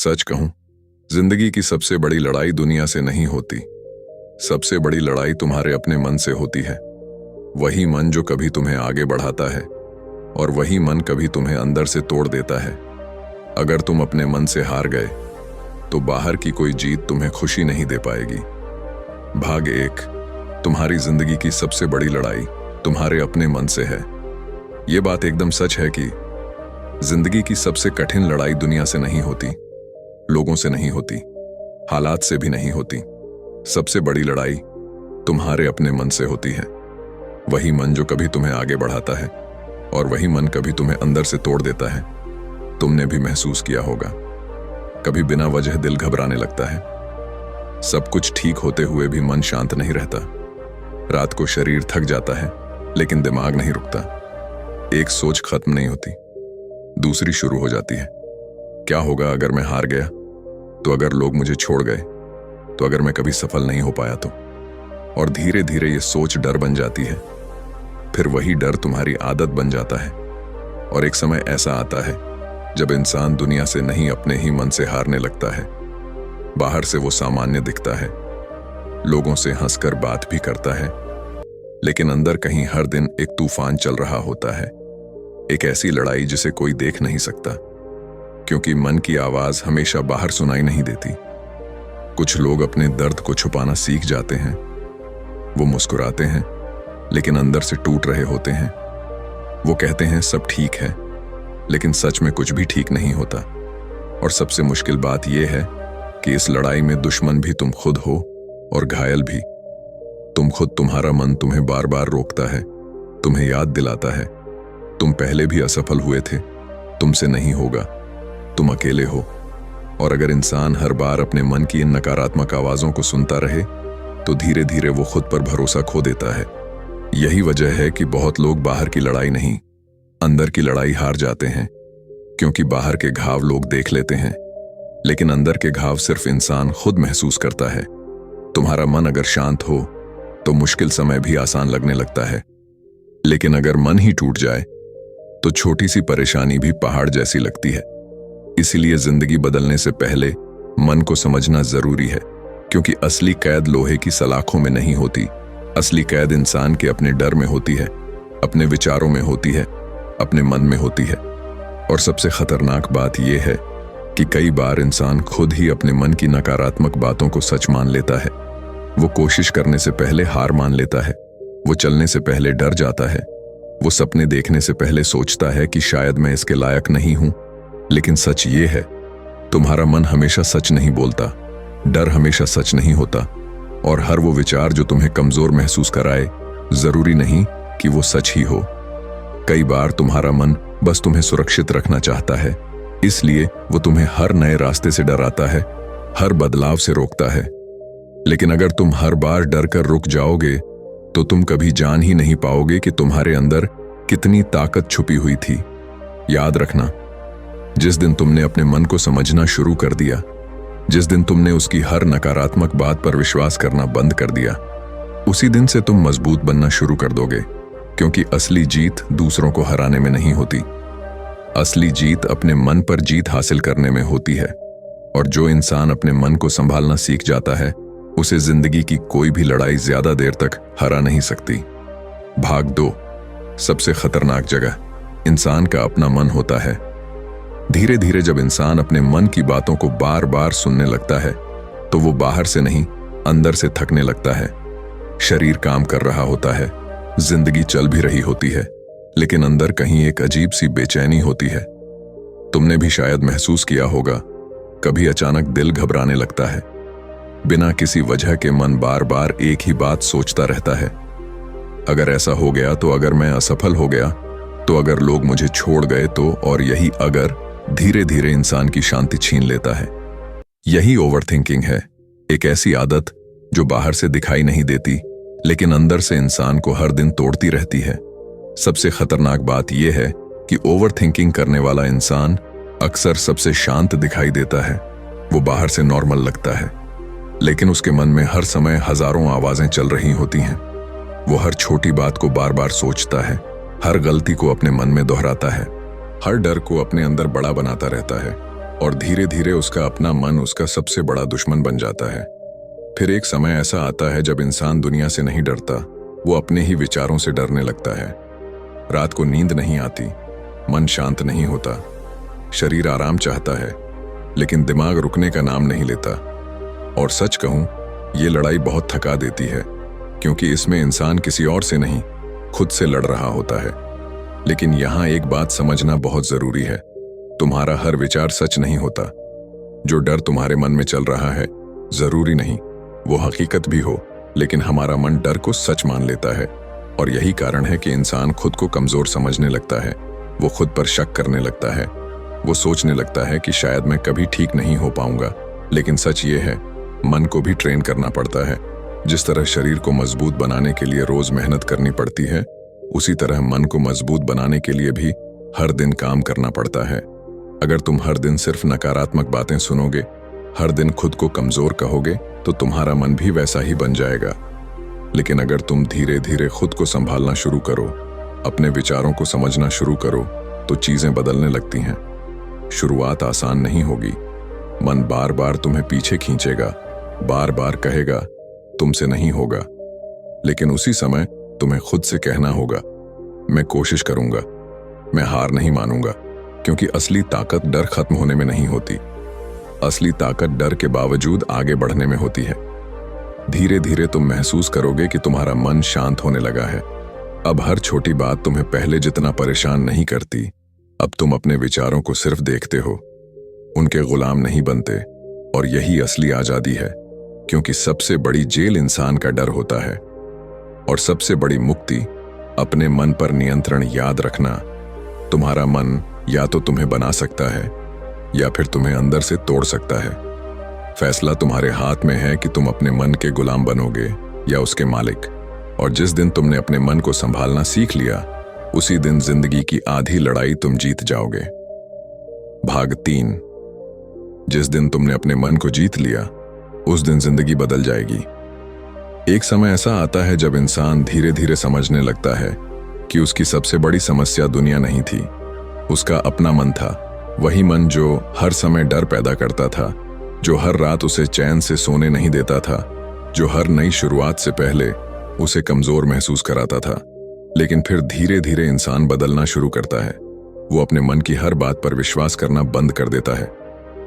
सच कहूं, जिंदगी की सबसे बड़ी लड़ाई दुनिया से नहीं होती। सबसे बड़ी लड़ाई तुम्हारे अपने मन से होती है। वही मन जो कभी तुम्हें आगे बढ़ाता है और वही मन कभी तुम्हें अंदर से तोड़ देता है। अगर तुम अपने मन से हार गए तो बाहर की कोई जीत तुम्हें खुशी नहीं दे पाएगी। भाग 1। तुम्हारी जिंदगी की सबसे बड़ी लड़ाई तुम्हारे अपने मन से है। ये बात एकदम सच है कि जिंदगी की सबसे कठिन लड़ाई दुनिया से नहीं होती, लोगों से नहीं होती, हालात से भी नहीं होती। सबसे बड़ी लड़ाई तुम्हारे अपने मन से होती है। वही मन जो कभी तुम्हें आगे बढ़ाता है और वही मन कभी तुम्हें अंदर से तोड़ देता है। तुमने भी महसूस किया होगा, कभी बिना वजह दिल घबराने लगता है। सब कुछ ठीक होते हुए भी मन शांत नहीं रहता। रात को शरीर थक जाता है लेकिन दिमाग नहीं रुकता। एक सोच खत्म नहीं होती, दूसरी शुरू हो जाती है। क्या होगा अगर मैं हार गया? तो अगर लोग मुझे छोड़ गए? तो अगर मैं कभी सफल नहीं हो पाया तो? और धीरे धीरे ये सोच डर बन जाती है। फिर वही डर तुम्हारी आदत बन जाता है और एक समय ऐसा आता है जब इंसान दुनिया से नहीं अपने ही मन से हारने लगता है। बाहर से वो सामान्य दिखता है, लोगों से हंसकर बात भी करता है, लेकिन अंदर कहीं हर दिन एक तूफान चल रहा होता है। एक ऐसी लड़ाई जिसे कोई देख नहीं सकता, क्योंकि मन की आवाज हमेशा बाहर सुनाई नहीं देती। कुछ लोग अपने दर्द को छुपाना सीख जाते हैं। वो मुस्कुराते हैं लेकिन अंदर से टूट रहे होते हैं। वो कहते हैं सब ठीक है, लेकिन सच में कुछ भी ठीक नहीं होता। और सबसे मुश्किल बात यह है कि इस लड़ाई में दुश्मन भी तुम खुद हो और घायल भी तुम खुद। तुम्हारा मन तुम्हें बार बार रोकता है, तुम्हें याद दिलाता है तुम पहले भी असफल हुए थे, तुमसे नहीं होगा, तुम अकेले हो। और अगर इंसान हर बार अपने मन की इन नकारात्मक आवाजों को सुनता रहे तो धीरे धीरे वो खुद पर भरोसा खो देता है। यही वजह है कि बहुत लोग बाहर की लड़ाई नहीं, अंदर की लड़ाई हार जाते हैं। क्योंकि बाहर के घाव लोग देख लेते हैं, लेकिन अंदर के घाव सिर्फ इंसान खुद महसूस करता है। तुम्हारा मन अगर शांत हो तो मुश्किल समय भी आसान लगने लगता है, लेकिन अगर मन ही टूट जाए तो छोटी सी परेशानी भी पहाड़ जैसी लगती है। इसीलिए जिंदगी बदलने से पहले मन को समझना जरूरी है, क्योंकि असली कैद लोहे की सलाखों में नहीं होती। असली कैद इंसान के अपने डर में होती है, अपने विचारों में होती है, अपने मन में होती है। और सबसे खतरनाक बात यह है कि कई बार इंसान खुद ही अपने मन की नकारात्मक बातों को सच मान लेता है। वो कोशिश करने से पहले हार मान लेता है, वो चलने से पहले डर जाता है, वो सपने देखने से पहले सोचता है कि शायद मैं इसके लायक नहीं हूं। लेकिन सच ये है, तुम्हारा मन हमेशा सच नहीं बोलता, डर हमेशा सच नहीं होता, और हर वो विचार जो तुम्हें कमजोर महसूस कराए जरूरी नहीं कि वो सच ही हो। कई बार तुम्हारा मन बस तुम्हें सुरक्षित रखना चाहता है, इसलिए वो तुम्हें हर नए रास्ते से डराता है, हर बदलाव से रोकता है। लेकिन अगर तुम हर बार डर कर रुक जाओगे तो तुम कभी जान ही नहीं पाओगे कि तुम्हारे अंदर कितनी ताकत छुपी हुई थी। याद रखना, जिस दिन तुमने अपने मन को समझना शुरू कर दिया, जिस दिन तुमने उसकी हर नकारात्मक बात पर विश्वास करना बंद कर दिया, उसी दिन से तुम मजबूत बनना शुरू कर दोगे। क्योंकि असली जीत दूसरों को हराने में नहीं होती, असली जीत अपने मन पर जीत हासिल करने में होती है। और जो इंसान अपने मन को संभालना सीख जाता है, उसे जिंदगी की कोई भी लड़ाई ज्यादा देर तक हरा नहीं सकती। भाग 2। सबसे खतरनाक जगह इंसान का अपना मन होता है। धीरे धीरे जब इंसान अपने मन की बातों को बार बार सुनने लगता है तो वो बाहर से नहीं, अंदर से थकने लगता है। शरीर काम कर रहा होता है, जिंदगी चल भी रही होती है, लेकिन अंदर कहीं एक अजीब सी बेचैनी होती है। तुमने भी शायद महसूस किया होगा, कभी अचानक दिल घबराने लगता है, बिना किसी वजह के मन बार बार एक ही बात सोचता रहता है। अगर ऐसा हो गया तो, अगर मैं असफल हो गया तो, अगर लोग मुझे छोड़ गए तो, और यही अगर धीरे धीरे इंसान की शांति छीन लेता है। यही ओवरथिंकिंग है, एक ऐसी आदत जो बाहर से दिखाई नहीं देती लेकिन अंदर से इंसान को हर दिन तोड़ती रहती है। सबसे खतरनाक बात यह है कि ओवरथिंकिंग करने वाला इंसान अक्सर सबसे शांत दिखाई देता है। वो बाहर से नॉर्मल लगता है, लेकिन उसके मन में हर समय हजारों आवाजें चल रही होती हैं। वो हर छोटी बात को बार बार सोचता है, हर गलती को अपने मन में दोहराता है, हर डर को अपने अंदर बड़ा बनाता रहता है। और धीरे धीरे उसका अपना मन उसका सबसे बड़ा दुश्मन बन जाता है। फिर एक समय ऐसा आता है जब इंसान दुनिया से नहीं डरता, वो अपने ही विचारों से डरने लगता है। रात को नींद नहीं आती, मन शांत नहीं होता, शरीर आराम चाहता है, लेकिन दिमाग रुकने का नाम नहीं लेता। और सच कहूं, ये लड़ाई बहुत थका देती है, क्योंकि इसमें इंसान किसी और से नहीं, खुद से लड़ रहा होता है। लेकिन यहां एक बात समझना बहुत जरूरी है, तुम्हारा हर विचार सच नहीं होता। जो डर तुम्हारे मन में चल रहा है, जरूरी नहीं वो हकीकत भी हो, लेकिन हमारा मन डर को सच मान लेता है। और यही कारण है कि इंसान खुद को कमजोर समझने लगता है, वो खुद पर शक करने लगता है, वो सोचने लगता है कि शायद मैं कभी ठीक नहीं हो पाऊंगा। लेकिन सच ये है, मन को भी ट्रेन करना पड़ता है। जिस तरह शरीर को मजबूत बनाने के लिए रोज मेहनत करनी पड़ती है, उसी तरह मन को मजबूत बनाने के लिए भी हर दिन काम करना पड़ता है। अगर तुम हर दिन सिर्फ नकारात्मक बातें सुनोगे, हर दिन खुद को कमजोर कहोगे, तो तुम्हारा मन भी वैसा ही बन जाएगा। लेकिन अगर तुम धीरे धीरे खुद को संभालना शुरू करो, अपने विचारों को समझना शुरू करो, तो चीजें बदलने लगती हैं। शुरुआत आसान नहीं होगी, मन बार बार तुम्हें पीछे खींचेगा, बार बार कहेगा तुमसे नहीं होगा। लेकिन उसी समय तुम्हें खुद से कहना होगा, मैं कोशिश करूंगा, मैं हार नहीं मानूंगा। क्योंकि असली ताकत डर खत्म होने में नहीं होती, असली ताकत डर के बावजूद आगे बढ़ने में होती है। धीरे धीरे तुम महसूस करोगे कि तुम्हारा मन शांत होने लगा है। अब हर छोटी बात तुम्हें पहले जितना परेशान नहीं करती। अब तुम अपने विचारों को सिर्फ देखते हो, उनके गुलाम नहीं बनते। और यही असली आजादी है, क्योंकि सबसे बड़ी जेल इंसान का डर होता है, और सबसे बड़ी मुक्ति अपने मन पर नियंत्रण। याद रखना, तुम्हारा मन या तो तुम्हें बना सकता है या फिर तुम्हें अंदर से तोड़ सकता है। फैसला तुम्हारे हाथ में है कि तुम अपने मन के गुलाम बनोगे या उसके मालिक। और जिस दिन तुमने अपने मन को संभालना सीख लिया, उसी दिन जिंदगी की आधी लड़ाई तुम जीत जाओगे। भाग 3। जिस दिन तुमने अपने मन को जीत लिया, उस दिन जिंदगी बदल जाएगी। एक समय ऐसा आता है जब इंसान धीरे धीरे समझने लगता है कि उसकी सबसे बड़ी समस्या दुनिया नहीं थी, उसका अपना मन था। वही मन जो हर समय डर पैदा करता था, जो हर रात उसे चैन से सोने नहीं देता था, जो हर नई शुरुआत से पहले उसे कमजोर महसूस कराता था। लेकिन फिर धीरे धीरे इंसान बदलना शुरू करता है। वो अपने मन की हर बात पर विश्वास करना बंद कर देता है।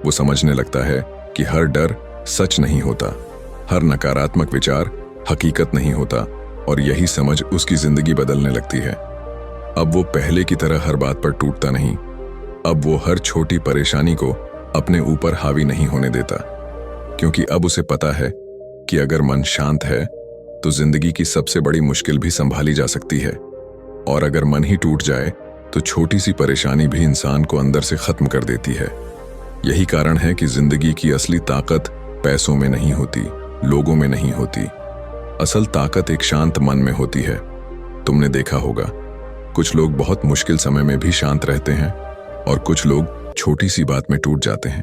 वो समझने लगता है कि हर डर सच नहीं होता, हर नकारात्मक विचार हकीकत नहीं होता। और यही समझ उसकी जिंदगी बदलने लगती है। अब वो पहले की तरह हर बात पर टूटता नहीं। अब वो हर छोटी परेशानी को अपने ऊपर हावी नहीं होने देता, क्योंकि अब उसे पता है कि अगर मन शांत है तो जिंदगी की सबसे बड़ी मुश्किल भी संभाली जा सकती है। और अगर मन ही टूट जाए तो छोटी सी परेशानी भी इंसान को अंदर से खत्म कर देती है। यही कारण है कि जिंदगी की असली ताकत पैसों में नहीं होती, लोगों में नहीं होती। असल ताकत एक शांत मन में होती है। तुमने देखा होगा, कुछ लोग बहुत मुश्किल समय में भी शांत रहते हैं, और कुछ लोग छोटी सी बात में टूट जाते हैं।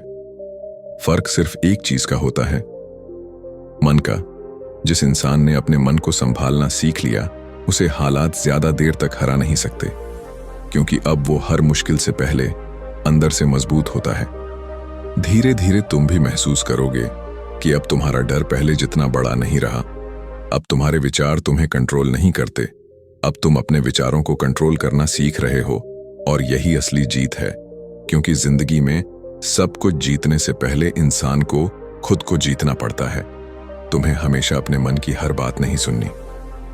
फर्क सिर्फ एक चीज का होता है, मन का। जिस इंसान ने अपने मन को संभालना सीख लिया, उसे हालात ज्यादा देर तक हरा नहीं सकते, क्योंकि अब वो हर मुश्किल से पहले अंदर से मजबूत होता है। धीरे धीरे तुम भी महसूस करोगे कि अब तुम्हारा डर पहले जितना बड़ा नहीं रहा। अब तुम्हारे विचार तुम्हें कंट्रोल नहीं करते, अब तुम अपने विचारों को कंट्रोल करना सीख रहे हो। और यही असली जीत है, क्योंकि जिंदगी में सब कुछ जीतने से पहले इंसान को खुद को जीतना पड़ता है। तुम्हें हमेशा अपने मन की हर बात नहीं सुननी,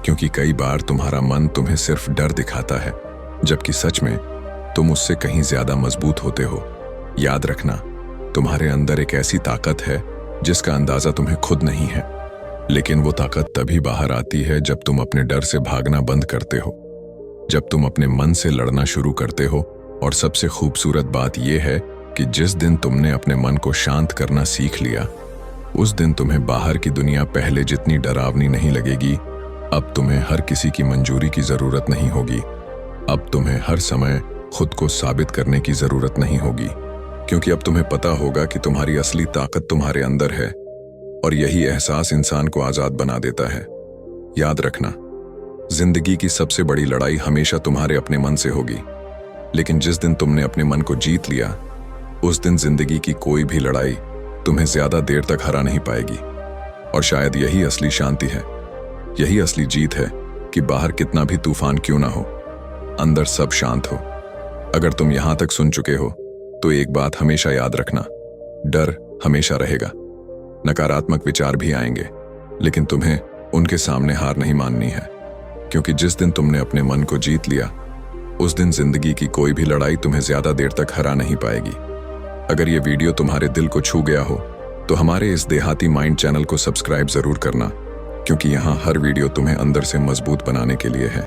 क्योंकि कई बार तुम्हारा मन तुम्हें सिर्फ डर दिखाता है, जबकि सच में तुम उससे कहीं ज्यादा मजबूत होते हो। याद रखना, तुम्हारे अंदर एक ऐसी ताकत है जिसका अंदाजा तुम्हें खुद नहीं है, लेकिन वो ताकत तभी बाहर आती है जब तुम अपने डर से भागना बंद करते हो, जब तुम अपने मन से लड़ना शुरू करते हो। और सबसे खूबसूरत बात यह है कि जिस दिन तुमने अपने मन को शांत करना सीख लिया, उस दिन तुम्हें बाहर की दुनिया पहले जितनी डरावनी नहीं लगेगी। अब तुम्हें हर किसी की मंजूरी की जरूरत नहीं होगी। अब तुम्हें हर समय खुद को साबित करने की जरूरत नहीं होगी, क्योंकि अब तुम्हें पता होगा कि तुम्हारी असली ताकत तुम्हारे अंदर है। और यही एहसास इंसान को आजाद बना देता है। याद रखना, जिंदगी की सबसे बड़ी लड़ाई हमेशा तुम्हारे अपने मन से होगी, लेकिन जिस दिन तुमने अपने मन को जीत लिया, उस दिन जिंदगी की कोई भी लड़ाई तुम्हें ज्यादा देर तक हरा नहीं पाएगी। और शायद यही असली शांति है, यही असली जीत है कि बाहर कितना भी तूफान क्यों ना हो, अंदर सब शांत हो। अगर तुम यहां तक सुन चुके हो तो एक बात हमेशा याद रखना, डर हमेशा रहेगा, नकारात्मक विचार भी आएंगे, लेकिन तुम्हें उनके सामने हार नहीं माननी है। क्योंकि जिस दिन तुमने अपने मन को जीत लिया, उस दिन जिंदगी की कोई भी लड़ाई तुम्हें ज्यादा देर तक हरा नहीं पाएगी। अगर ये वीडियो तुम्हारे दिल को छू गया हो तो हमारे इस देहाती माइंड चैनल को सब्सक्राइब जरूर करना, क्योंकि यहाँ हर वीडियो तुम्हें अंदर से मजबूत बनाने के लिए है।